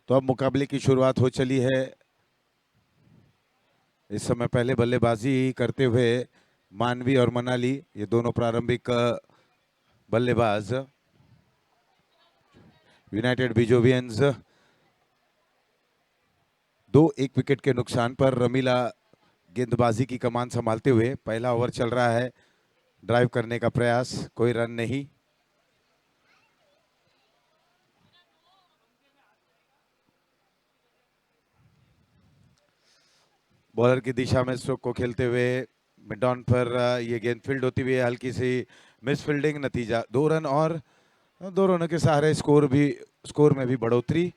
तो अब मुकाबले की शुरुआत हो चली है। इस समय पहले बल्लेबाजी करते हुए मानवी और मनाली, ये दोनों प्रारंभिक बल्लेबाज। यूनाइटेड बिजोवियंस 2-1 विकेट के नुकसान पर रमीला गेंदबाजी की कमान संभालते हुए। पहला ओवर चल रहा है, ड्राइव करने का प्रयास, कोई रन नहीं। बॉलर की दिशा में स्ट्रोक को खेलते हुए मिड ऑन पर ये गेंद फील्ड होती हुई हल्की सी मिस फील्डिंग, नतीजा 2 रन और 2 रनों के सहारे स्कोर में भी बढ़ोतरी।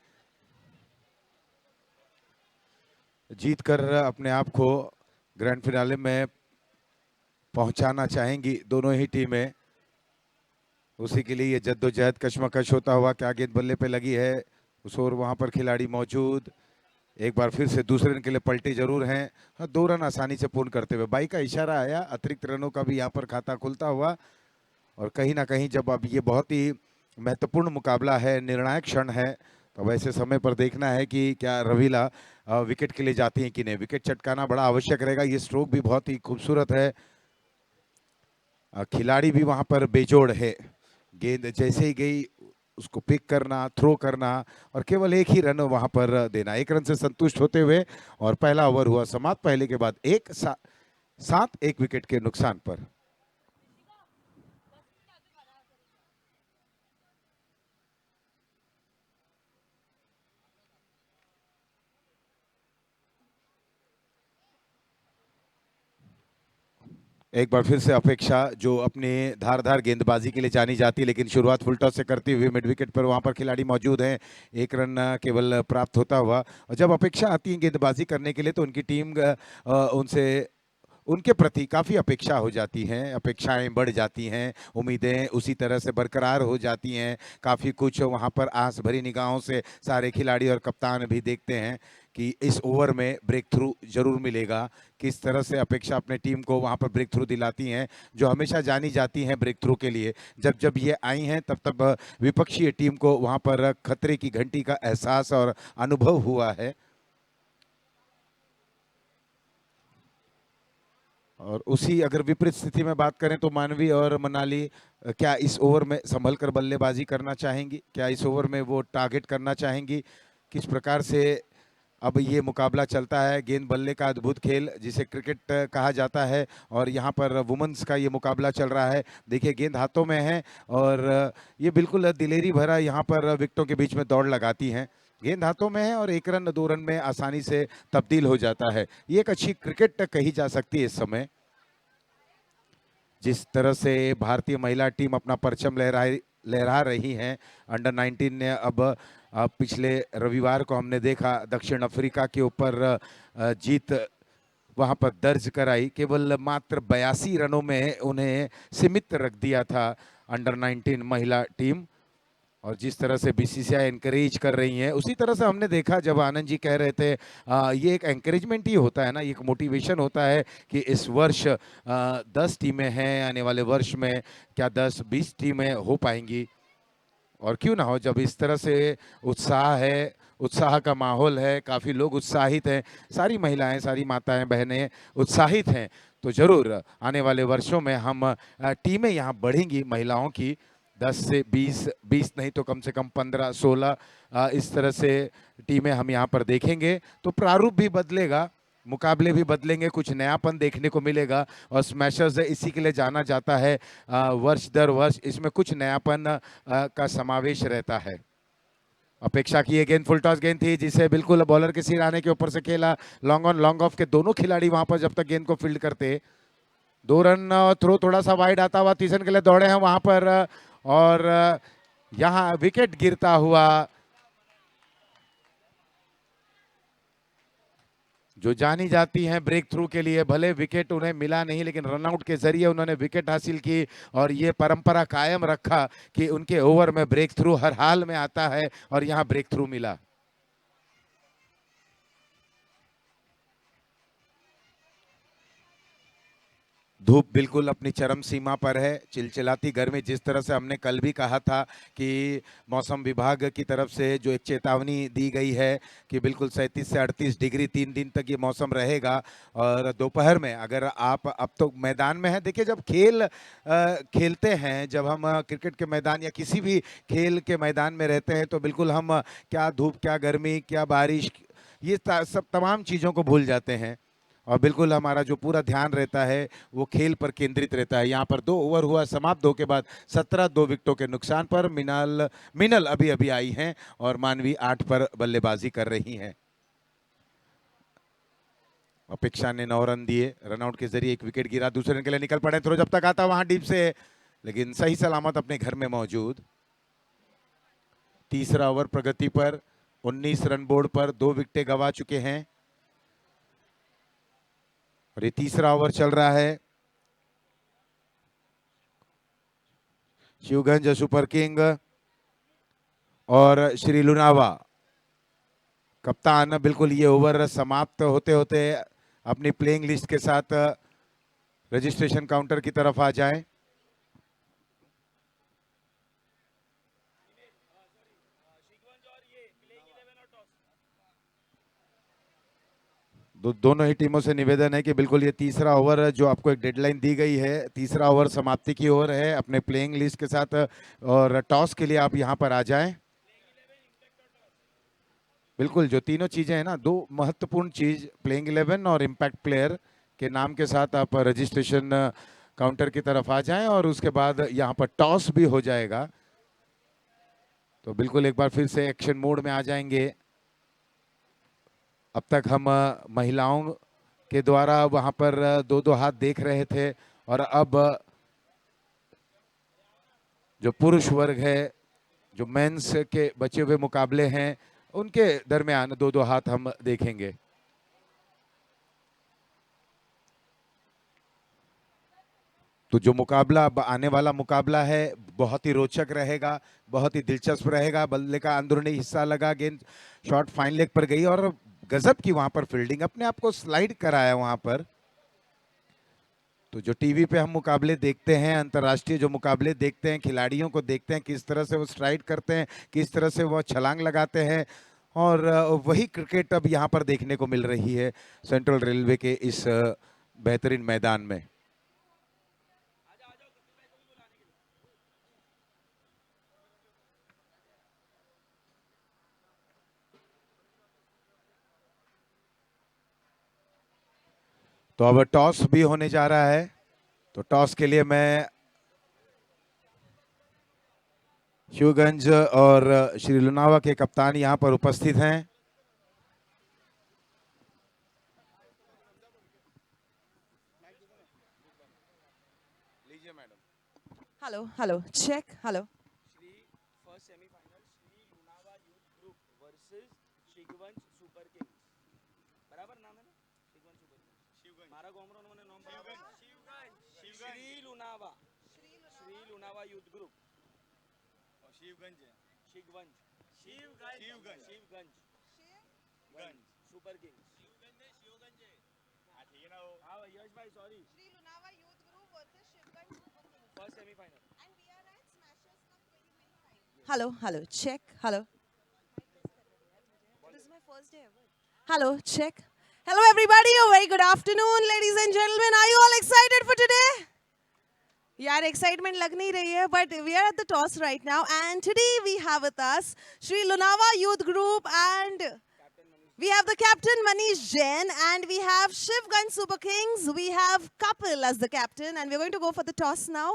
जीत कर अपने आप को ग्रैंड फिनाले में पहुंचाना चाहेंगी दोनों ही टीमें। उसी के लिए ये जद्दोजहद कशमकश होता हुआ। क्या गेंद बल्ले पे लगी है, उस ओर वहां पर खिलाड़ी मौजूद। एक बार फिर से दूसरे रन के लिए पलटे जरूर हैं। हाँ, 2 रन आसानी से पूर्ण करते हुए बाई का इशारा आया, अतिरिक्त रनों का भी यहाँ पर खाता खुलता हुआ। और कहीं ना कहीं जब अब ये बहुत ही महत्वपूर्ण मुकाबला है, निर्णायक क्षण है, तो ऐसे समय पर देखना है कि क्या रवीला विकेट के लिए जाती हैं कि नहीं। विकेट चटकाना बड़ा आवश्यक रहेगा। ये स्ट्रोक भी बहुत ही खूबसूरत है, खिलाड़ी भी वहां पर बेजोड़ है। गेंद जैसे ही गई उसको पिक करना, थ्रो करना और केवल एक ही रन वहां पर देना, 1 रन से संतुष्ट होते हुए। और पहला ओवर हुआ समाप्त, पहले के बाद 1 विकेट के नुकसान पर। एक बार फिर से अपेक्षा, जो अपने धारदार गेंदबाजी के लिए जानी जाती है, लेकिन शुरुआत फुल टॉस से करते हुए मिड विकेट पर वहां पर खिलाड़ी मौजूद हैं। 1 रन केवल प्राप्त होता हुआ। और जब अपेक्षा आती है गेंदबाजी करने के लिए तो उनकी टीम उनसे उनके प्रति काफ़ी अपेक्षा हो जाती हैं, अपेक्षाएं बढ़ जाती हैं, उम्मीदें उसी तरह से बरकरार हो जाती हैं। काफ़ी कुछ वहाँ पर आस भरी निगाहों से सारे खिलाड़ी और कप्तान भी देखते हैं कि इस ओवर में ब्रेक थ्रू जरूर मिलेगा। किस तरह से अपेक्षा अपने टीम को वहाँ पर ब्रेक थ्रू दिलाती हैं, जो हमेशा जानी जाती हैं ब्रेक थ्रू के लिए। जब जब ये आई हैं तब तब विपक्षी टीम को वहाँ पर खतरे की घंटी का एहसास और अनुभव हुआ है। और उसी अगर विपरीत स्थिति में बात करें तो मानवी और मनाली क्या इस ओवर में संभल कर बल्लेबाजी करना चाहेंगी, क्या इस ओवर में वो टारगेट करना चाहेंगी, किस प्रकार से अब ये मुकाबला चलता है। गेंद बल्ले का अद्भुत खेल जिसे क्रिकेट कहा जाता है, और यहाँ पर वुमेन्स का ये मुकाबला चल रहा है। देखिए गेंद हाथों में है और ये बिल्कुल दिलेरी भरा यहाँ पर विकेटों के बीच में दौड़ लगाती हैं। गेंद हाथों में है और 1 रन 2 रन में आसानी से तब्दील हो जाता है। ये एक अच्छी क्रिकेट कही जा सकती है इस समय। जिस तरह से भारतीय महिला टीम अपना परचम लहरा रही हैं। अंडर 19 ने अब पिछले रविवार को हमने देखा दक्षिण अफ्रीका के ऊपर जीत वहां पर दर्ज कराई। केवल मात्र 82 रनों में उन्हें सीमित रख दिया था अंडर 19 महिला टीम। और जिस तरह से बीसीसीआई एनकरेज कर रही है, उसी तरह से हमने देखा जब आनंद जी कह रहे थे, ये एक एंकरेजमेंट ही होता है ना, ये एक मोटिवेशन होता है कि इस वर्ष 10 टीमें हैं, आने वाले वर्ष में क्या 10-20 टीमें हो पाएंगी। और क्यों ना हो, जब इस तरह से उत्साह है, उत्साह का माहौल है, काफ़ी लोग उत्साहित हैं, सारी महिलाएं, सारी माताएं बहनें उत्साहित हैं, तो ज़रूर आने वाले वर्षों में हम टीमें यहाँ बढ़ेंगी महिलाओं की। 10 से 20, 20 नहीं तो कम से कम 15, 16 इस तरह से टीमें हम यहाँ पर देखेंगे। तो प्रारूप भी बदलेगा, मुकाबले भी बदलेंगे, कुछ नयापन देखने को मिलेगा। और स्मैशर्स इसी के लिए जाना जाता है, वर्ष दर वर्ष इसमें कुछ नयापन का समावेश रहता है। अपेक्षा की ये गेंद फुल टॉस गेंद थी, जिसे बिल्कुल बॉलर के सिर आने के ऊपर से खेला। लॉन्ग ऑन लॉन्ग ऑफ के दोनों खिलाड़ी वहां पर जब तक गेंद को फील्ड करते। 2 रन थ्रो थोड़ा सा वाइड आता हुआ, तीसरे के लिए दौड़े हैं वहां पर। और यहाँ विकेट गिरता हुआ, जो जानी जाती हैं ब्रेक थ्रू के लिए, भले विकेट उन्हें मिला नहीं लेकिन रनआउट के जरिए उन्होंने विकेट हासिल की। और ये परंपरा कायम रखा कि उनके ओवर में ब्रेक थ्रू हर हाल में आता है, और यहाँ ब्रेक थ्रू मिला। धूप बिल्कुल अपनी चरम सीमा पर है, चिलचिलाती गर्मी। जिस तरह से हमने कल भी कहा था कि मौसम विभाग की तरफ से जो एक चेतावनी दी गई है कि बिल्कुल 37 से 38 डिग्री 3 दिन तक ये मौसम रहेगा। और दोपहर में अगर आप अब तो मैदान में हैं, देखिए जब खेलते हैं, जब हम क्रिकेट के मैदान या किसी भी खेल के मैदान में रहते हैं तो बिल्कुल हम क्या धूप, क्या गर्मी, क्या बारिश, ये सब तमाम चीज़ों को भूल जाते हैं और बिल्कुल हमारा जो पूरा ध्यान रहता है वो खेल पर केंद्रित रहता है। यहाँ पर 2 ओवर हुआ समाप्त, 2 के बाद 17 2 विकेटों के नुकसान पर मिनल मिनल अभी अभी आई हैं और मानवी 8 पर बल्लेबाजी कर रही हैं। अपेक्षा ने 9 रन दिए, रनआउट के जरिए 1 विकेट गिरा, दूसरे रन के लिए निकल पड़े। थ्रो जब तक आता वहां डीप से, लेकिन सही सलामत अपने घर में मौजूद। तीसरा ओवर प्रगति पर, 19 रन बोर्ड पर, 2 विकेटें गंवा चुके हैं और ये तीसरा ओवर चल रहा है। शिवगंज सुपर किंग और श्री लुनावा कप्तान बिल्कुल ये ओवर समाप्त होते होते अपनी प्लेइंग लिस्ट के साथ रजिस्ट्रेशन काउंटर की तरफ आ जाएं। दोनों ही टीमों से निवेदन है कि बिल्कुल ये तीसरा ओवर जो आपको एक डेडलाइन दी गई है, तीसरा ओवर समाप्ति की ओर है अपने प्लेइंग लिस्ट के साथ, और टॉस के लिए आप यहां पर आ जाएं। बिल्कुल जो तीनों चीजें हैं ना, 2 महत्वपूर्ण चीज, प्लेइंग 11 और इम्पैक्ट प्लेयर के नाम के साथ आप रजिस्ट्रेशन काउंटर की तरफ आ जाएं और उसके बाद यहां पर टॉस भी हो जाएगा। तो बिल्कुल एक बार फिर से एक्शन मोड में आ जाएंगे। अब तक हम महिलाओं के द्वारा वहां पर 2-2 हाथ देख रहे थे और अब जो पुरुष वर्ग है, जो मेंस के बचे हुए मुकाबले हैं, उनके दरमियान 2-2 हाथ हम देखेंगे। तो जो मुकाबला अब आने वाला मुकाबला है बहुत ही रोचक रहेगा, बहुत ही दिलचस्प रहेगा। बल्ले का अंदरूनी हिस्सा लगा, गेंद शॉट फाइन लेग पर गई और गजब की वहां पर फील्डिंग, अपने आप को स्लाइड कराया वहां पर। तो जो टीवी पे हम मुकाबले देखते हैं, अंतर्राष्ट्रीय जो मुकाबले देखते हैं, खिलाड़ियों को देखते हैं किस तरह से वो स्ट्राइड करते हैं, किस तरह से वो छलांग लगाते हैं, और वही क्रिकेट अब यहाँ पर देखने को मिल रही है सेंट्रल रेलवे के इस बेहतरीन मैदान में। तो अब टॉस भी होने जा रहा है। तो टॉस के लिए मैं शिवगंज और श्री लुनावा के कप्तान यहाँ पर उपस्थित हैं। Hello hello check hello. Shri first semifinal Shri Lunawa youth group versus Shigvansh super kings. बराबर नाम है ना? शिगवंश सुपर किंग्स। शिवगंज मारा गोमरो ने नाम बराबर। शिवगंज श्री लुनावा यूथ ग्रुप और शिवगंज है। शिगवंश शिवगंज शिवगंज शिवगंज शिवगंज सुपर किंग्स। शिवगंज है शिवगंज है। हां ठीक है ना वो। हां यश भाई sorry. Shri Lunawa youth group versus Shivganj Super Kings first semifinal. And we are at Smashers Cup 2025। Hello hello check hello. This is my first day ever. Hello check. Hello everybody. A very good afternoon, ladies and gentlemen. Are you all excited for today? यार excitement लग नहीं रही है, but we are at the toss right now, and today we have with us Sri Lunava Youth Group, and we have the captain Manish Jain, and we have Shivganj Super Kings. We have Kapil as the captain, and we're going to go for the toss now.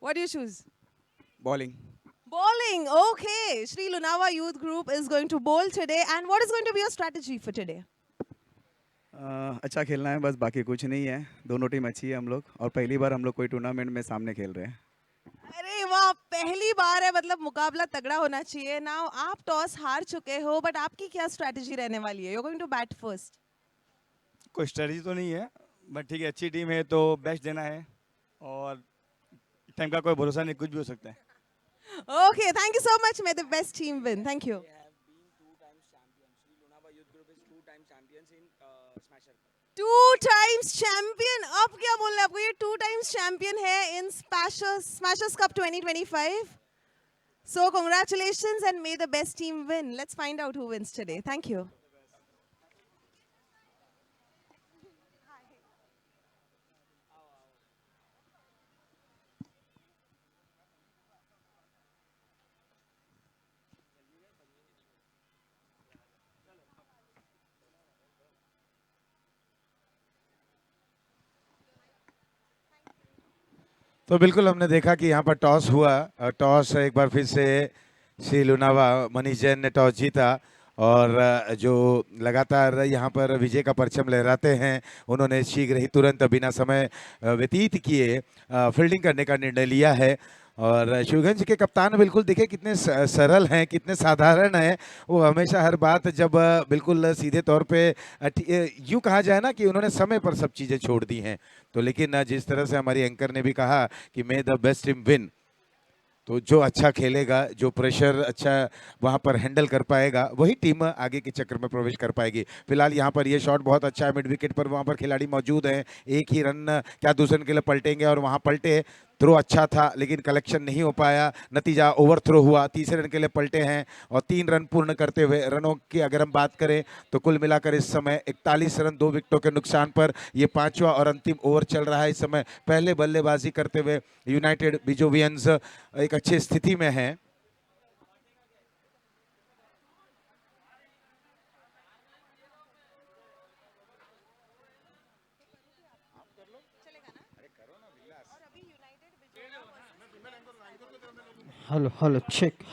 What do you choose? Bowling. Bowling. Okay. Sri Lunava Youth Group is going to bowl today, and what is going to be your strategy for today? अच्छा खेलना है बस, बाकी कुछ नहीं है। दोनों team अच्छी है हम लोग, और पहली बार हम लोग कोई टूर्नामेंट में सामने खेल रहे हैं। अरे वाह, पहली बार है, मतलब मुकाबला तगड़ा होना चाहिए। नाउ आप टॉस हार चुके हो, बट आपकी क्या स्ट्रेटजी रहने वाली है? You are going to bat first. कोई स्ट्रेटजी तो नहीं है, बट ठीक है, अच्छी टीम है तो बेस्ट देना है, और टाइम का कोई भरोसा नहीं, कुछ भी हो सकता है। Okay, thank you so much. May the best team win. Thank you. They have been 2 times champions. Sri Lunava Youth Group is 2 times champions in Smasher Cup. 2 times champion. अब क्या बोलना है आपको? ये 2 times champion है in Smashers Cup 2025. So congratulations and may the best team win. Let's find out who wins today. Thank you. तो बिल्कुल हमने देखा कि यहाँ पर टॉस हुआ और टॉस एक बार फिर से श्री लुनावा मनीष जैन ने टॉस जीता और जो लगातार यहाँ पर विजय का परचम लहराते हैं उन्होंने शीघ्र ही तुरंत बिना समय व्यतीत किए फील्डिंग करने का निर्णय लिया है। और शिवगंज के कप्तान बिल्कुल देखे कितने सरल हैं, कितने साधारण हैं। वो हमेशा हर बात जब बिल्कुल सीधे तौर पे यूँ कहा जाए ना कि उन्होंने समय पर सब चीज़ें छोड़ दी हैं। तो लेकिन जिस तरह से हमारी एंकर ने भी कहा कि मे द बेस्ट टीम विन, तो जो अच्छा खेलेगा, जो प्रेशर अच्छा वहाँ पर हैंडल कर पाएगा, वही टीम आगे के चक्र में प्रवेश कर पाएगी। फिलहाल यहाँ पर ये शॉट बहुत अच्छा है, मिड विकेट पर वहाँ पर खिलाड़ी मौजूद हैं। एक ही रन क्या दूसरे रन के लिए पलटेंगे और वहाँ पलटे। थ्रो अच्छा था लेकिन कलेक्शन नहीं हो पाया, नतीजा ओवर थ्रो हुआ। तीसरे रन के लिए पलटे हैं और 3 रन पूर्ण करते हुए रनों की अगर हम बात करें तो कुल मिलाकर इस समय 41 रन 2 विकेटों के नुकसान पर ये 5वां और अंतिम ओवर चल रहा है। इस समय पहले बल्लेबाजी करते हुए यूनाइटेड बिजोवियंस एक अच्छी स्थिति में है। Hello, check.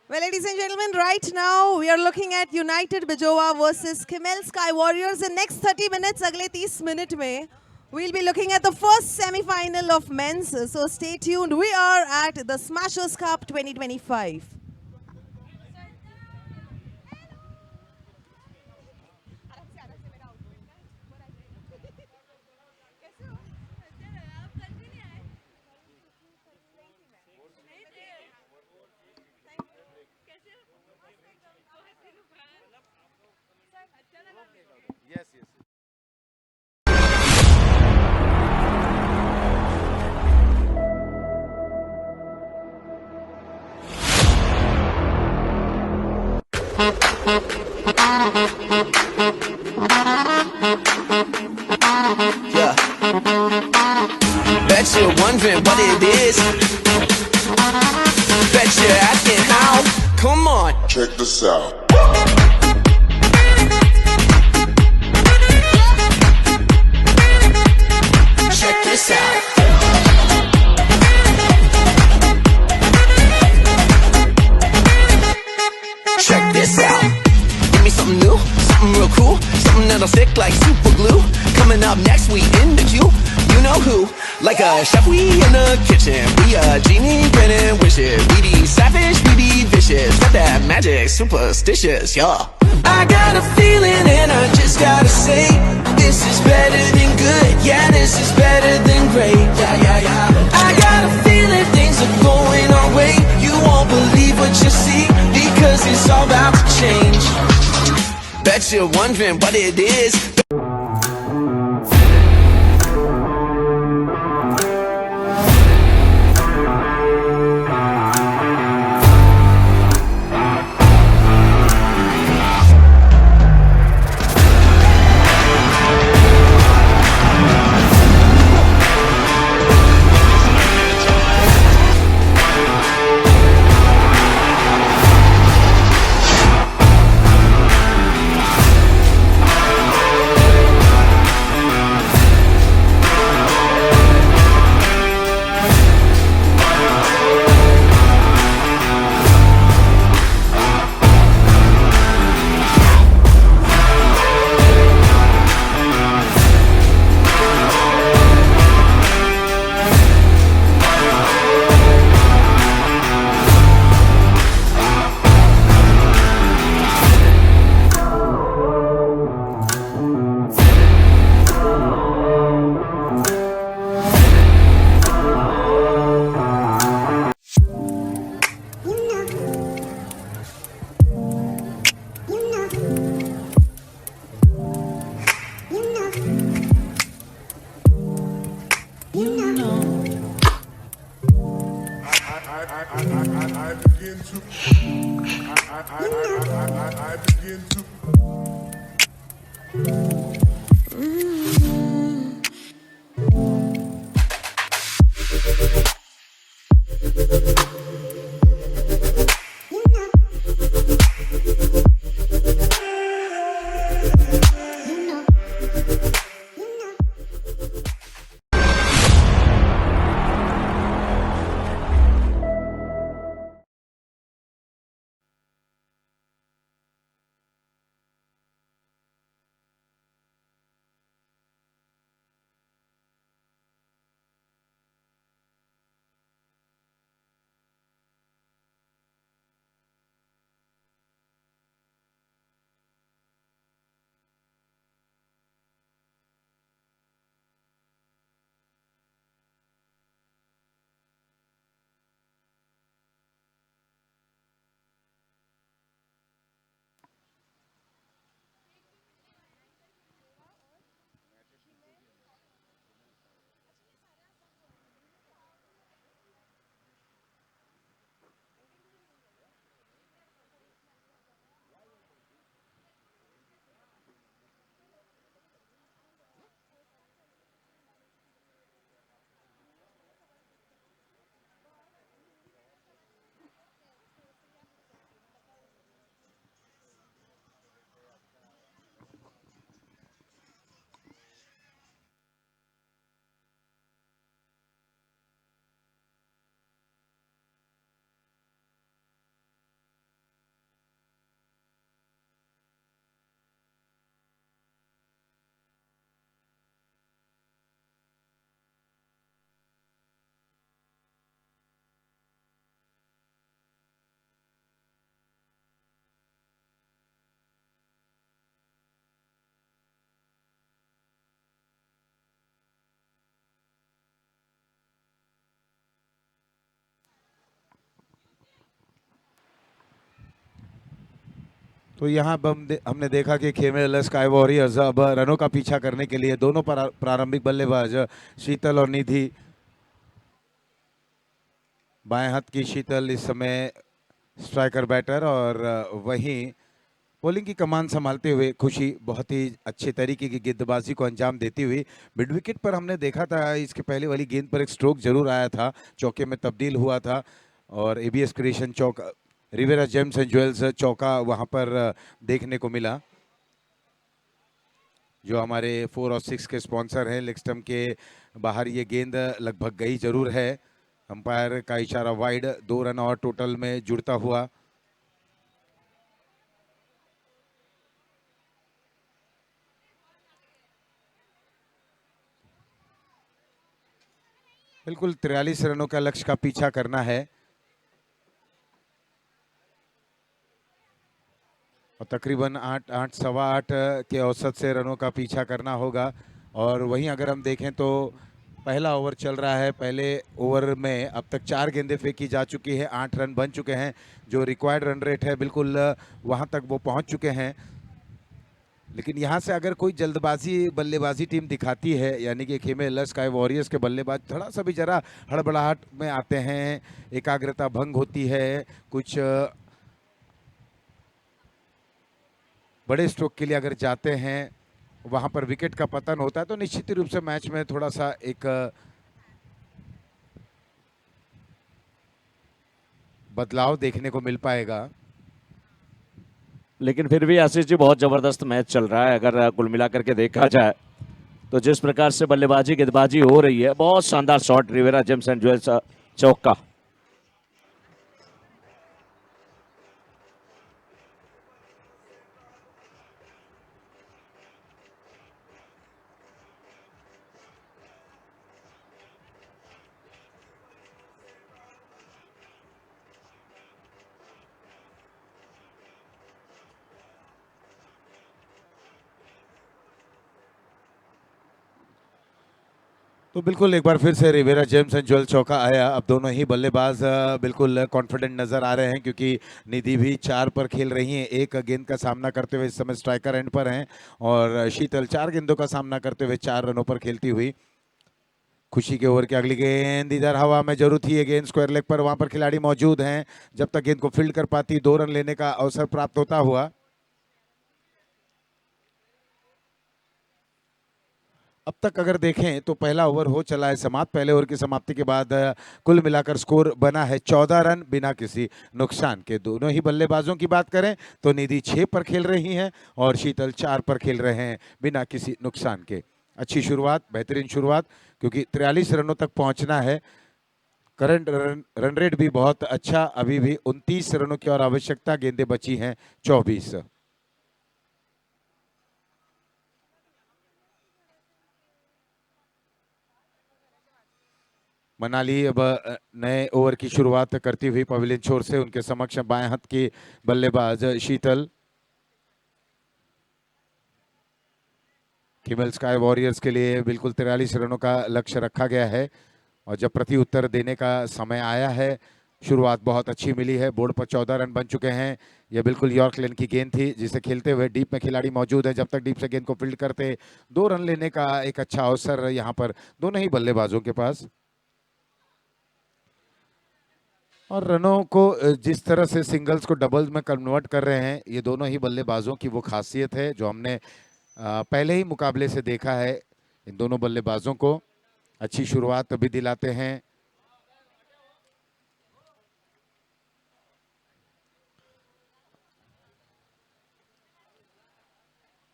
Well, ladies and gentlemen, right now we are looking at United Bijowa versus Khimel Sky Warriors. In next 30 minutes, अगले 30 minute में, we'll be looking at the first semi-final of men's. So stay tuned. We are at the Smashers Cup 2025. Yeah. Bet you're wondering what it is. Bet you're asking how. Come on. Check this out. Check this out. Check this out. Give me something new, something real cool, something that'll stick like super glue. Coming up next, we in the queue. You know who? Like a chef, we in the kitchen. We a genie granting wishes. We be savage, we be vicious. Got that magic, superstitious, yeah. I got a feeling and I just gotta say, this is better than good. Yeah, this is better than great. Yeah. I got a feeling things are going our way. You won't believe what you see, because it's all about to change. Bet you're wondering what it is. I begin to. तो यहाँ अब हमने देखा कि खेमे sky warriors अब रनों का पीछा करने के लिए दोनों प्रारंभिक बल्लेबाज शीतल और निधि, बाएं हाथ की शीतल इस समय स्ट्राइकर बैटर और वहीं बॉलिंग की कमान संभालते हुए खुशी बहुत ही अच्छे तरीके की गेंदबाजी को अंजाम देती हुई। मिड विकेट पर हमने देखा था इसके पहले वाली गेंद पर एक स्ट्रोक जरूर आया था, चौके में तब्दील हुआ था और एबीएस क्रिएशन चौका, रिवेरा जेम्स एंड ज्वेल्स चौका वहां पर देखने को मिला, जो हमारे 4 और 6 के स्पॉन्सर हैं। लेग स्टंप के बाहर ये गेंद लगभग गई जरूर है, अंपायर का इशारा वाइड, 2 रन और टोटल में जुड़ता हुआ। बिल्कुल 43 रनों का लक्ष्य का पीछा करना है और तकरीबन 8 सवा 8 के औसत से रनों का पीछा करना होगा। और वहीं अगर हम देखें तो पहला ओवर चल रहा है, पहले ओवर में अब तक 4 गेंदें फेंकी जा चुकी है, 8 रन बन चुके हैं, जो रिक्वायर्ड रन रेट है बिल्कुल वहां तक वो पहुंच चुके हैं। लेकिन यहां से अगर कोई जल्दबाजी बल्लेबाजी टीम दिखाती है, यानी कि खेमे स्काई वॉरियर्स के बल्लेबाज थोड़ा सा भी जरा हड़बड़ाहट में आते हैं, एकाग्रता भंग होती है, कुछ बड़े स्ट्रोक के लिए अगर जाते हैं वहां पर विकेट का पतन होता है, तो निश्चित रूप से मैच में थोड़ा सा एक बदलाव देखने को मिल पाएगा। लेकिन फिर भी आशीष जी बहुत जबरदस्त मैच चल रहा है। अगर कुल मिलाकर के देखा जाए तो जिस प्रकार से बल्लेबाजी गेंदबाजी हो रही है, बहुत शानदार shot Rivera Gems and Jewels चौका। तो बिल्कुल एक बार फिर से रिवेरा जेम्स एंड ज्वेल चौका आया। अब दोनों ही बल्लेबाज बिल्कुल कॉन्फिडेंट नजर आ रहे हैं, क्योंकि निधि भी 4 पर खेल रही हैं, 1 गेंद का सामना करते हुए इस समय स्ट्राइकर एंड पर हैं, और शीतल 4 गेंदों का सामना करते हुए 4 रनों पर खेलती हुई। खुशी के ओवर की अगली गेंद इधर हवा में जरूर थी, ये गेंद स्क्वायर लेग पर, वहां पर खिलाड़ी मौजूद हैं, जब तक गेंद को फील्ड कर पाती 2 रन लेने का अवसर प्राप्त होता हुआ। अब तक अगर देखें तो पहला ओवर हो चला है समाप्त। पहले ओवर की समाप्ति के बाद कुल मिलाकर स्कोर बना है 14 रन बिना किसी नुकसान के। दोनों ही बल्लेबाजों की बात करें तो निधि 6 पर खेल रही हैं और शीतल 4 पर खेल रहे हैं बिना किसी नुकसान के। अच्छी शुरुआत, बेहतरीन शुरुआत, क्योंकि 43 रनों तक पहुंचना है। करंट रन रेट भी बहुत अच्छा, अभी भी 29 रनों की और आवश्यकता, गेंदें बची हैं 24। मनाली अब नए ओवर की शुरुआत करती हुई पवेलियन छोर से, उनके समक्ष बाएं हाथ की बल्लेबाज शीतल। किमल स्काई वॉरियर्स के लिए बिल्कुल 43 रनों का लक्ष्य रखा गया है और जब प्रति उत्तर देने का समय आया है, शुरुआत बहुत अच्छी मिली है। बोर्ड पर 14 रन बन चुके हैं। यह बिल्कुल यॉर्कलैंड की गेंद थी जिसे खेलते हुए डीप में खिलाड़ी मौजूद है, जब तक डीप से गेंद को फील्ड करते 2 रन लेने का एक अच्छा अवसर यहाँ पर दोनों ही बल्लेबाजों के पास। और रनों को जिस तरह से सिंगल्स को डबल्स में कन्वर्ट कर रहे हैं, ये दोनों ही बल्लेबाजों की वो खासियत है जो हमने पहले ही मुकाबले से देखा है। इन दोनों बल्लेबाजों को अच्छी शुरुआत भी दिलाते हैं।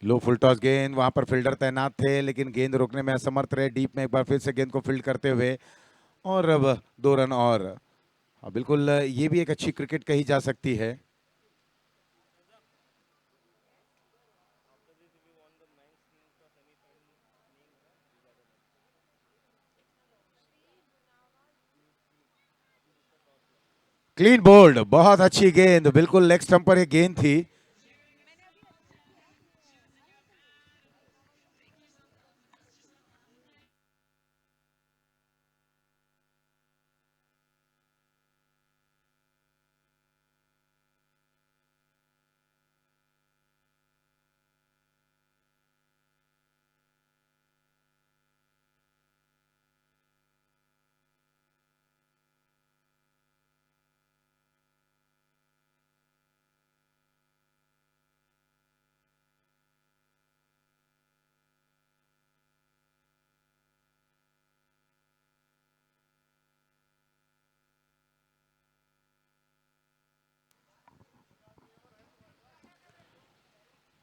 लो फुल टॉस गेंद, वहां पर फील्डर तैनात थे लेकिन गेंद रोकने में असमर्थ रहे। डीप में एक बार फिर से गेंद को फील्ड करते हुए और अब 2 रन और। बिल्कुल ये भी एक अच्छी क्रिकेट कही जा सकती है। क्लीन बोल्ड, बहुत अच्छी गेंद, बिल्कुल लेग स्टंप पर एक गेंद थी।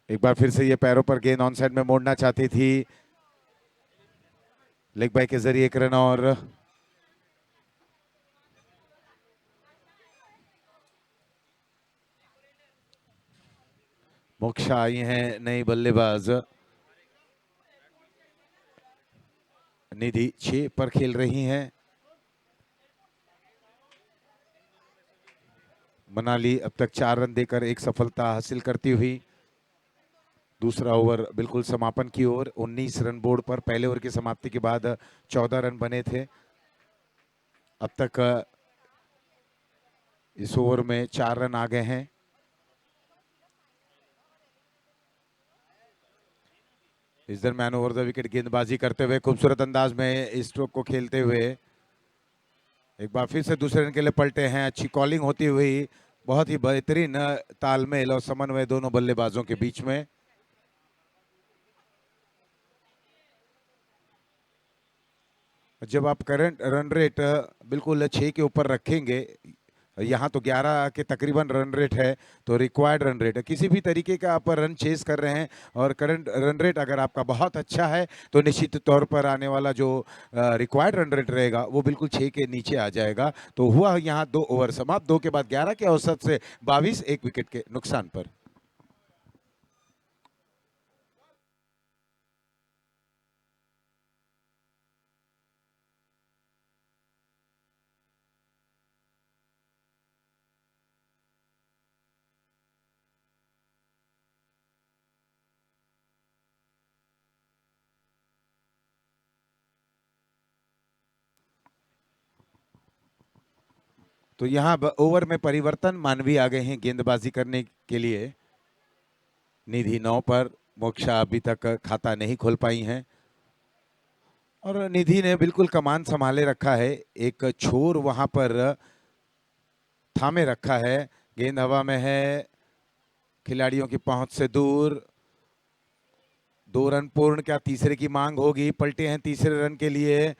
एक बार फिर से ये पैरों पर गेंद ऑन साइड में मोड़ना चाहती थी। लेग बाय के जरिए 1 रन और। मोक्षा आई हैं नई बल्लेबाज। निधि 6 पर खेल रही हैं। मनाली अब तक 4 रन देकर एक सफलता हासिल करती हुई। दूसरा ओवर बिल्कुल समापन की ओर, 19 रन बोर्ड पर। पहले ओवर की समाप्ति के बाद 14 रन बने थे। अब तक इस ओवर में 4 रन आ गए हैं। इस दरम्यान ओवर द विकेट गेंदबाजी करते हुए, खूबसूरत अंदाज में इस स्ट्रोक को खेलते हुए एक बार फिर से दूसरे रन के लिए पलटे हैं। अच्छी कॉलिंग होती हुई, बहुत ही बेहतरीन तालमेल और समन्वय दोनों बल्लेबाजों के बीच में। जब आप करंट रन रेट बिल्कुल 6 के ऊपर रखेंगे, यहाँ तो 11 के तकरीबन रन रेट है, तो रिक्वायर्ड रन रेट है। किसी भी तरीके का आप रन चेस कर रहे हैं और करंट रन रेट अगर आपका बहुत अच्छा है तो निश्चित तौर पर आने वाला जो रिक्वायर्ड रन रेट रहेगा वो बिल्कुल 6 के नीचे आ जाएगा। तो हुआ यहाँ 2 ओवर समाप्त, 2 के बाद 11 के औसत से 22, 1 विकेट के नुकसान पर। तो यहाँ ओवर में परिवर्तन, मानवी आ गए हैं गेंदबाजी करने के लिए। निधि 9 पर, मोक्षा अभी तक खाता नहीं खोल पाई हैं और निधि ने बिल्कुल कमान संभाले रखा है, एक छोर वहां पर थामे रखा है, गेंद हवा में है, खिलाड़ियों की पहुंच से दूर। 2 रन पूर्ण, क्या तीसरे की मांग होगी? पलटे हैं तीसरे रन के लिए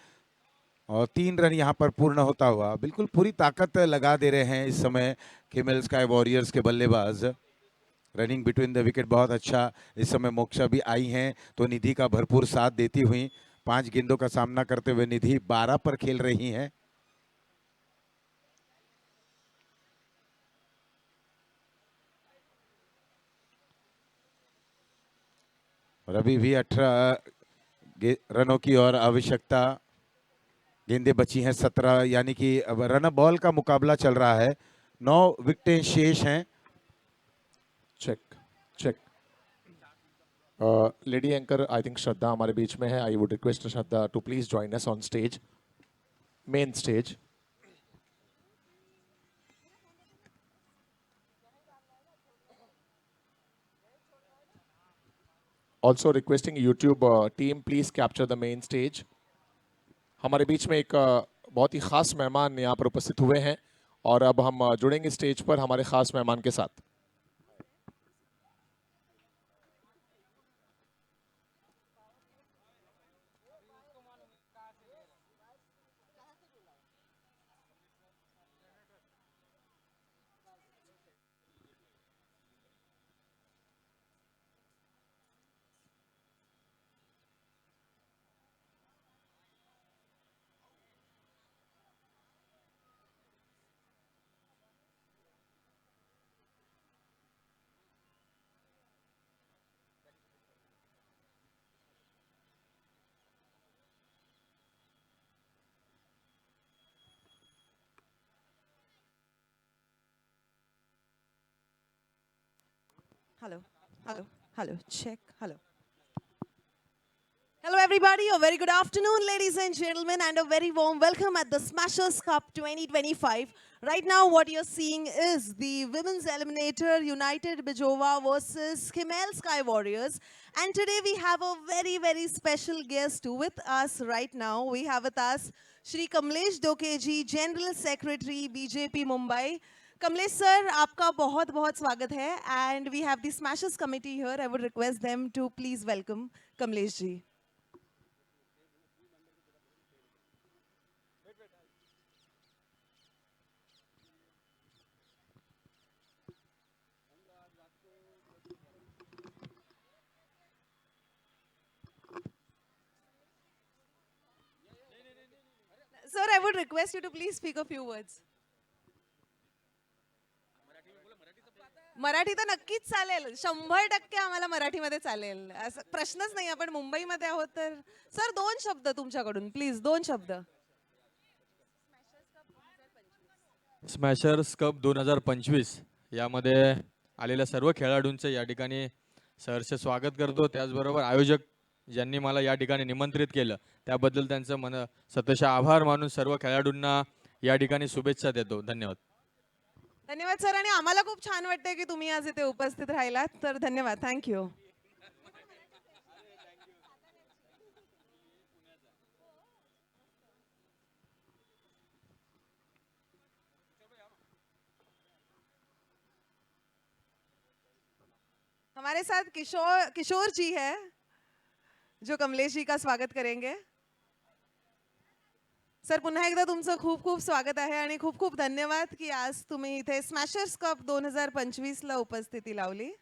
और 3 रन यहां पर पूर्ण होता हुआ। बिल्कुल पूरी ताकत लगा दे रहे हैं इस समय केमल स्काई वॉरियर्स के बल्लेबाज। रनिंग बिटवीन द विकेट बहुत अच्छा। इस समय मोक्षा भी आई हैं तो निधि का भरपूर साथ देती हुई 5 गेंदों का सामना करते हुए निधि 12 पर खेल रही हैं। और अभी भी 18 रनों की और आवश्यकता। गेंदें बची हैं 17, यानी कि अब रन बॉल का मुकाबला चल रहा है। 9 विकेटें शेष हैं। Check check. Lady anchor I think Shraddha हमारे बीच में है। I would request Shraddha to please join us on stage, main stage. Also requesting YouTube team please capture the main stage. हमारे बीच में एक बहुत ही खास मेहमान यहाँ पर उपस्थित हुए हैं और अब हम जुड़ेंगे स्टेज पर हमारे खास मेहमान के साथ। Hello, hello, hello, check, hello. Hello everybody, a very good afternoon ladies and gentlemen and a very warm welcome at the Smashers Cup 2025. Right now what you're seeing is the women's eliminator United Bijova versus Khimel Sky Warriors, and today we have a very special guest with us right now. We have with us Shri Kamlesh Dokeji, General Secretary BJP Mumbai. Kamlesh sir, आपका बहुत स्वागत है, and we have the Smashers committee here. I would request them to please welcome Kamlesh ji. Sir, I would request you to please speak a few words. Marathi तर नक्कीच चालेल, 100% आम्हाला मराठीमध्ये चालेल, असं प्रश्नच नाही. आपण मुंबईमध्ये आहोत तर सर 2 शब्द तुमच्याकडून प्लीज, 2 शब्द. स्मॅशर्स कप 2025 यामध्ये आलेल्या सर्व खेळाडूंचे या ठिकाणी सहर्ष स्वागत करतो. त्याचबरोबर आयोजक ज्यांनी मला या ठिकाणी निमंत्रित केलं त्याबद्दल त्यांचं सतत आभार मानून सर्व खेळाडूंना या ठिकाणी शुभेच्छा देतो. धन्यवाद. धन्यवाद सर, आणि आम्हाला खूप छान वाटतंय की तुम्ही आज इथे उपस्थित राहिलात, तर धन्यवाद. थँक्यू. हमारे साथ किशोर जी है जो कमलेश जी का स्वागत करेंगे. सर पुन्हा एकदा तुमचं खूप स्वागत आहे आणि खूप धन्यवाद की आज तुम्ही इथे स्मॅशर्स कप 2025 ला उपस्थिती लावली.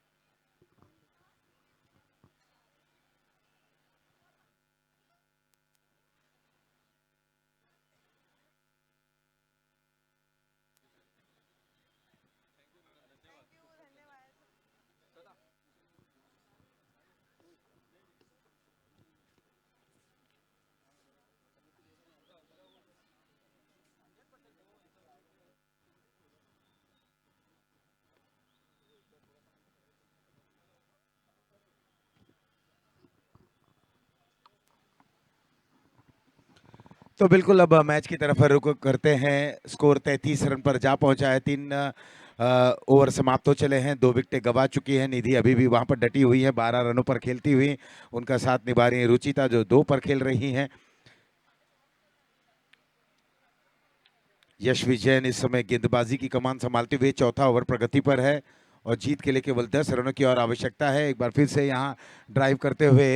तो बिल्कुल अब मैच की तरफ रुख करते हैं. स्कोर 33 रन पर जा पहुंचा है. 3 ओवर समाप्त हो चले हैं. 2 विकेटें गवा चुकी हैं. निधि अभी भी वहां पर डटी हुई है, 12 रनों पर खेलती हुई. उनका साथ निभा रही हैं रुचिता जो 2 पर खेल रही हैं. यशवी जैन इस समय गेंदबाजी की कमान संभालते हुए चौथा ओवर प्रगति पर है और जीत के लिए केवल 10 रनों की और आवश्यकता है। एक बार फिर से यहां ड्राइव करते हुए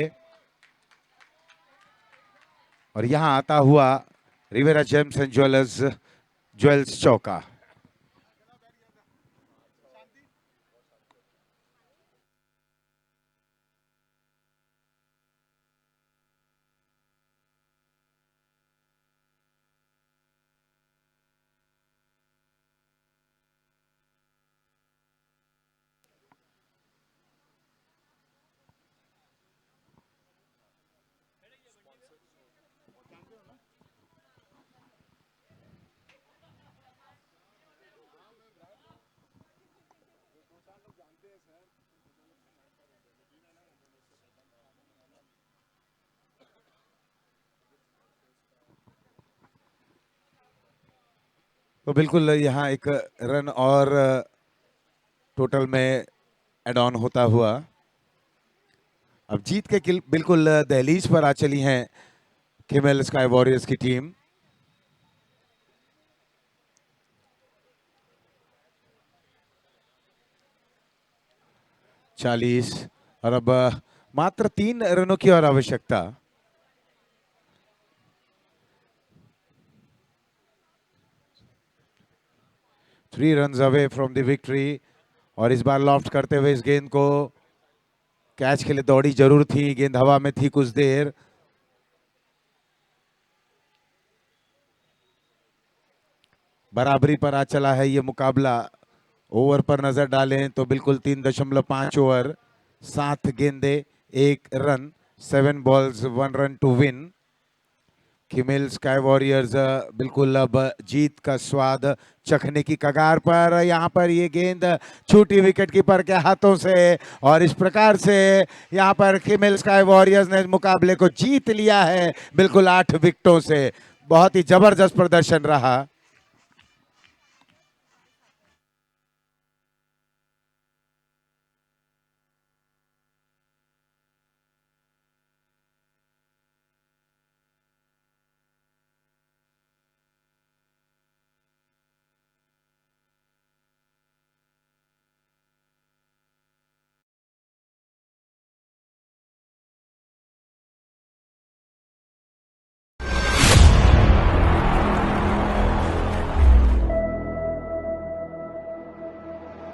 और यहां आता हुआ रिवेरा जेम्स एंड ज्वेल्स चौका। तो बिल्कुल यहाँ एक रन और टोटल में एड ऑन होता हुआ अब जीत के बिल्कुल दहलीज पर आ चली हैं केमेल स्काई वॉरियर्स की टीम। चालीस और अब मात्र 3 रनों की और आवश्यकता। Three runs away from the victory और इस बार लॉफ्ट करते हुए इस गेंद को कैच के लिए दौड़ी जरूर थी, गेंद हवा में थी कुछ देर। बराबरी पर आ चला है ये मुकाबला। ओवर पर नजर डालें तो बिल्कुल 3.5 ओवर, 7 गेंदे 1 run, 7 balls 1 run to win. Camel Sky Warriors बिल्कुल अब जीत का स्वाद चखने की कगार पर। यहाँ पर ये गेंद छूटी विकेट कीपर के हाथों से और इस प्रकार से यहाँ पर केमेल स्काई वॉरियर्स ने मुकाबले को जीत लिया है बिल्कुल 8 विकेटों से। बहुत ही जबरदस्त प्रदर्शन रहा।